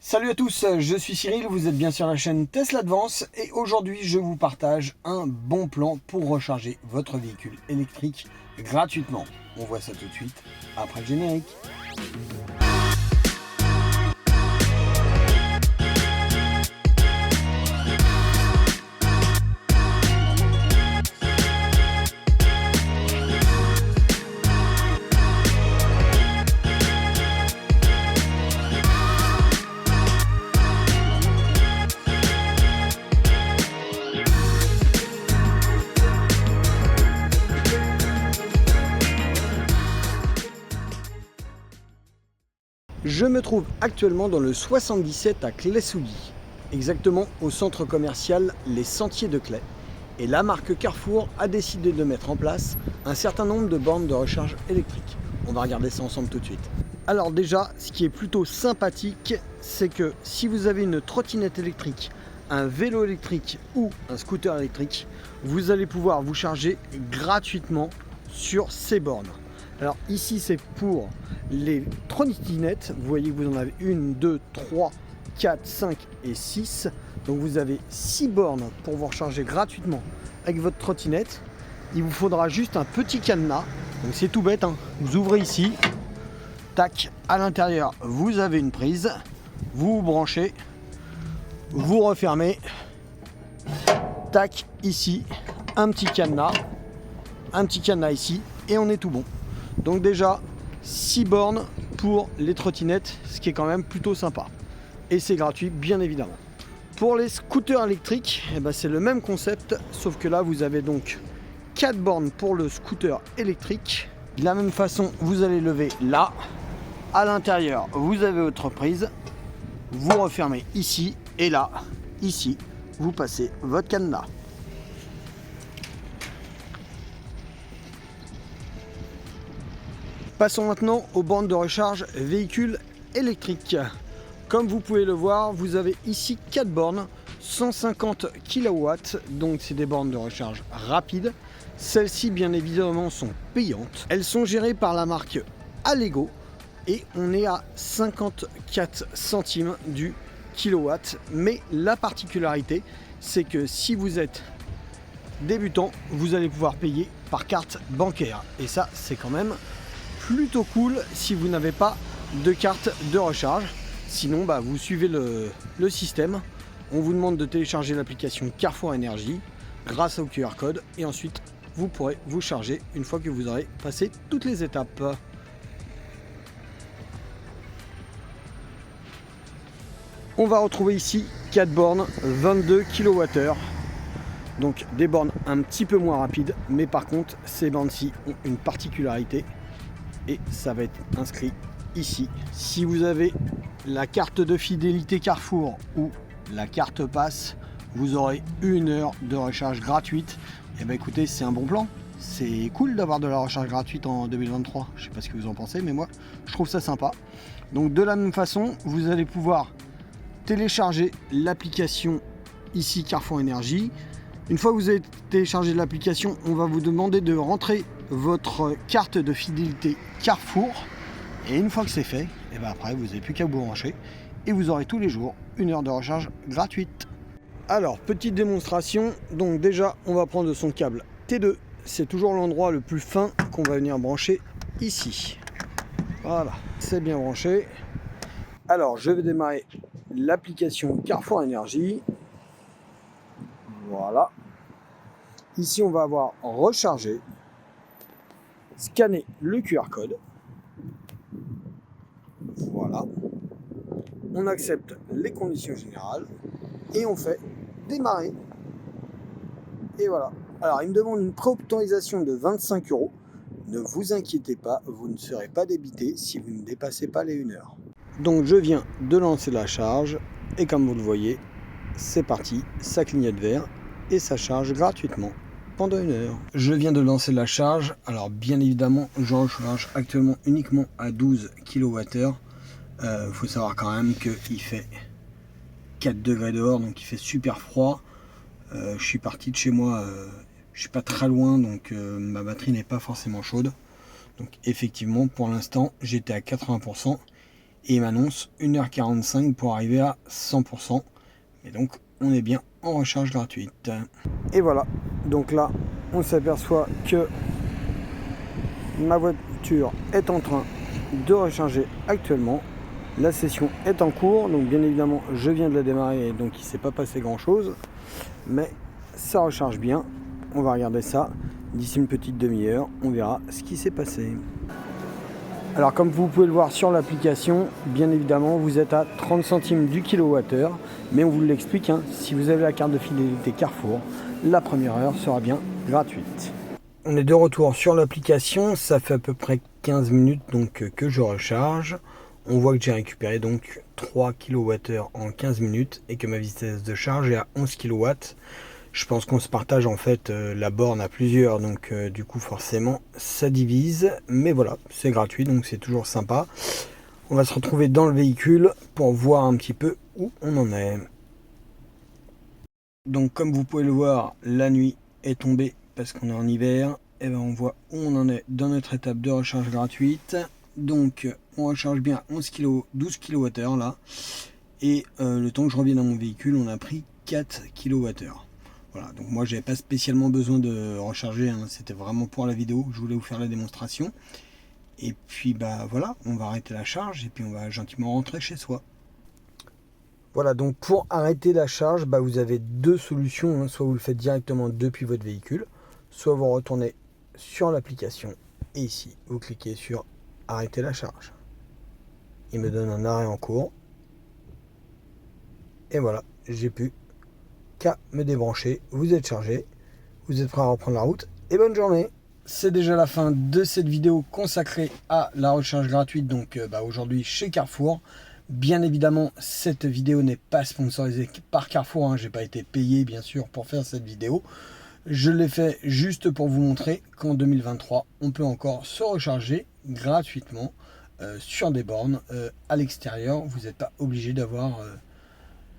Salut à tous, je suis Cyril, vous êtes bien sur la chaîne Tesla Advance et aujourd'hui je vous partage un bon plan pour recharger votre véhicule électrique gratuitement. On voit ça tout de suite après le générique. Je me trouve actuellement dans le 77 à Claye-Souilly, exactement au centre commercial Les Sentiers de Claye. Et la marque Carrefour a décidé de mettre en place un certain nombre de bornes de recharge électrique. On va regarder ça ensemble tout de suite. Alors déjà, ce qui est plutôt sympathique, c'est que si vous avez une trottinette électrique, un vélo électrique ou un scooter électrique, vous allez pouvoir vous charger gratuitement sur ces bornes. Alors ici c'est pour les trottinettes, vous voyez que vous en avez 1, 2, 3, 4, 5 et 6. Donc vous avez 6 bornes pour vous recharger gratuitement avec votre trottinette. Il vous faudra juste un petit cadenas, donc c'est tout bête, hein. Vous ouvrez ici, tac, à l'intérieur vous avez une prise, vous branchez, vous refermez, tac, ici, un petit cadenas ici et on est tout bon. Donc déjà 6 bornes pour les trottinettes, ce qui est quand même plutôt sympa. Et c'est gratuit bien évidemment. Pour les scooters électriques, c'est le même concept, sauf que là vous avez donc 4 bornes pour le scooter électrique. De la même façon, vous allez lever là. À l'intérieur, vous avez votre prise. Vous refermez ici et là, ici, vous passez votre cadenas. Passons maintenant aux bornes de recharge véhicules électriques. Comme vous pouvez le voir, vous avez ici 4 bornes, 150 kW, donc c'est des bornes de recharge rapide. Celles-ci, bien évidemment, sont payantes. Elles sont gérées par la marque Allego et on est à 54 centimes du kilowatt. Mais la particularité, c'est que si vous êtes débutant, vous allez pouvoir payer par carte bancaire. Et ça, c'est quand même plutôt cool si vous n'avez pas de carte de recharge. Sinon vous suivez le système, on vous demande de télécharger l'application Carrefour Énergie grâce au QR code et ensuite vous pourrez vous charger une fois que vous aurez passé toutes les étapes. On va retrouver ici 4 bornes 22 kWh, donc des bornes un petit peu moins rapides, mais par contre ces bornes-ci ont une particularité et ça va être inscrit ici. Si vous avez la carte de fidélité Carrefour ou la carte passe, vous aurez 1 heure de recharge gratuite. Et écoutez, c'est un bon plan. C'est cool d'avoir de la recharge gratuite en 2023. Je sais pas ce que vous en pensez, mais moi je trouve ça sympa. Donc de la même façon, vous allez pouvoir télécharger l'application ici Carrefour Énergie. Une fois que vous avez téléchargé l'application, on va vous demander de rentrer votre carte de fidélité Carrefour. Et une fois que c'est fait, après vous n'avez plus qu'à vous brancher et vous aurez tous les jours 1 heure de recharge gratuite. Alors, petite démonstration. Donc déjà, on va prendre son câble T2. C'est toujours l'endroit le plus fin qu'on va venir brancher ici. Voilà, c'est bien branché. Alors, je vais démarrer l'application Carrefour Énergie. Voilà. Ici, on va avoir rechargé, scanner le QR code. Voilà. On accepte les conditions générales et on fait démarrer. Et voilà. Alors, il me demande une préautorisation de 25 €. Ne vous inquiétez pas, vous ne serez pas débité si vous ne dépassez pas les 1 heure. Donc, je viens de lancer la charge et comme vous le voyez, c'est parti, ça clignote vert et ça charge gratuitement pendant 1 heure. Je viens de lancer la charge. Alors bien évidemment, je recharge actuellement uniquement à 12 kWh. Faut savoir quand même qu'il fait 4 degrés dehors, donc il fait super froid. Je suis parti de chez moi, je suis pas très loin, donc ma batterie n'est pas forcément chaude. Donc effectivement, pour l'instant, j'étais à 80%. et il m'annonce 1h45 pour arriver à 100%. Et donc on est bien en recharge gratuite. Et voilà, donc là on s'aperçoit que ma voiture est en train de recharger actuellement. La session est en cours, donc bien évidemment je viens de la démarrer, donc il ne s'est pas passé grand chose, mais ça recharge bien. On va regarder ça d'ici une petite demi-heure, on verra ce qui s'est passé. Alors comme vous pouvez le voir sur l'application, bien évidemment vous êtes à 30 centimes du kilowattheure, mais on vous l'explique, hein, si vous avez la carte de fidélité Carrefour, la première heure sera bien gratuite. On est de retour sur l'application, ça fait à peu près 15 minutes donc que je recharge. On voit que j'ai récupéré donc 3 kWh en 15 minutes et que ma vitesse de charge est à 11 kW. Je pense qu'on se partage en fait la borne à plusieurs, donc du coup forcément ça divise. Mais voilà, c'est gratuit donc c'est toujours sympa. On va se retrouver dans le véhicule pour voir un petit peu où on en est. Donc comme vous pouvez le voir, la nuit est tombée parce qu'on est en hiver. Et ben on voit où on en est dans notre étape de recharge gratuite. Donc on recharge bien 11 kg, 12 kWh là. Et le temps que je revienne à mon véhicule, on a pris 4 kWh. Voilà, donc moi j'avais pas spécialement besoin de recharger, hein, c'était vraiment pour la vidéo, je voulais vous faire la démonstration. Et puis bah voilà, on va arrêter la charge et puis on va gentiment rentrer chez soi. Voilà, donc pour arrêter la charge, bah, vous avez deux solutions, hein. Soit vous le faites directement depuis votre véhicule, soit vous retournez sur l'application et ici vous cliquez sur arrêter la charge. Il me donne un arrêt en cours. Et voilà, j'ai plus qu'à me débrancher. Vous êtes chargé, vous êtes prêt à reprendre la route et bonne journée. C'est déjà la fin de cette vidéo consacrée à la recharge gratuite, donc aujourd'hui chez Carrefour. Bien évidemment, cette vidéo n'est pas sponsorisée par Carrefour, hein. J'ai pas été payé bien sûr pour faire cette vidéo. Je l'ai fait juste pour vous montrer qu'en 2023, on peut encore se recharger gratuitement sur des bornes à l'extérieur. Vous n'êtes pas obligé d'avoir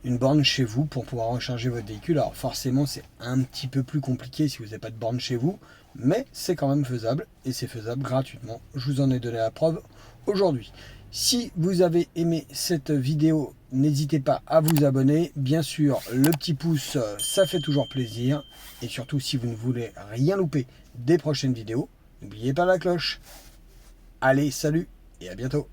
une borne chez vous pour pouvoir recharger votre véhicule. Alors forcément c'est un petit peu plus compliqué si vous n'avez pas de borne chez vous, mais c'est quand même faisable et c'est faisable gratuitement. Je vous en ai donné la preuve aujourd'hui. Si vous avez aimé cette vidéo, n'hésitez pas à vous abonner. Bien sûr, le petit pouce, ça fait toujours plaisir. Et surtout, si vous ne voulez rien louper des prochaines vidéos, n'oubliez pas la cloche. Allez, salut et à bientôt.